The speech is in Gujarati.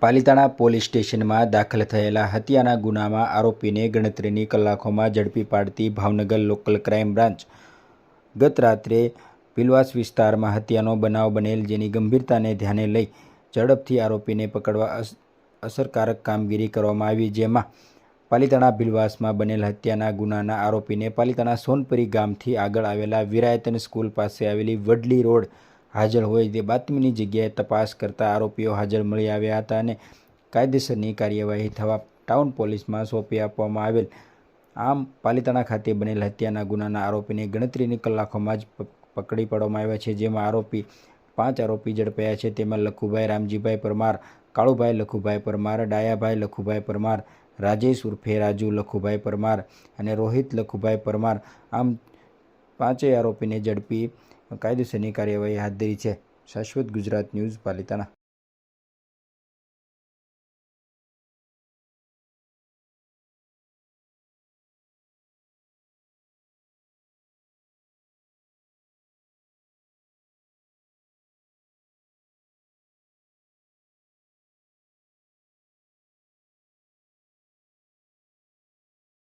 પાલિતાણા પોલીસ સ્ટેશનમાં દાખલ થયેલા હત્યાના ગુનામાં આરોપીને ગણતરીની કલાકોમાં ઝડપી પાડતી ભાવનગર લોકલ ક્રાઇમ બ્રાન્ચ ગત રાત્રે ભીલવાસ વિસ્તારમાં હત્યાનો બનાવ બનેલ, જેની ગંભીરતાને ધ્યાને લઈ ઝડપથી આરોપીને પકડવા અસરકારક કામગીરી કરવામાં આવી, જેમાં પાલિતાણા ભીલવાસમાં બનેલ હત્યાના ગુનાના આરોપીને પાલિતાણા સોનપરી ગામથી આગળ આવેલા વિરાયતન સ્કૂલ પાસે આવેલી વડલી રોડ હાજર હોય તે બાતમીની જગ્યાએ તપાસ કરતા આરોપીઓ હાજર મળી આવ્યા હતા અને કાયદેસરની કાર્યવાહી થવા ટાઉન પોલીસમાં સોંપી આપવામાં આવેલ. આમ પાલિતાણા ખાતે બનેલ હત્યાના ગુનાના આરોપીને ગણતરીની કલાકોમાં જ પકડી પાડવામાં આવ્યા છે, જેમાં 5 આરોપી ઝડપાયા છે. તેમાં લખુભાઈ રામજીભાઈ પરમાર, કાળુભાઈ લખુભાઈ પરમાર, ડાયાભાઈ લખુભાઈ પરમાર, રાજેશ ઉર્ફે રાજુ લખુભાઈ પરમાર અને રોહિત લખુભાઈ પરમાર. આમ 5 આરોપીને ઝડપી કાયદેસરની કાર્યવાહી હાથ ધરી છે. શાશ્વત ગુજરાત ન્યૂઝ, પાલિતાણા.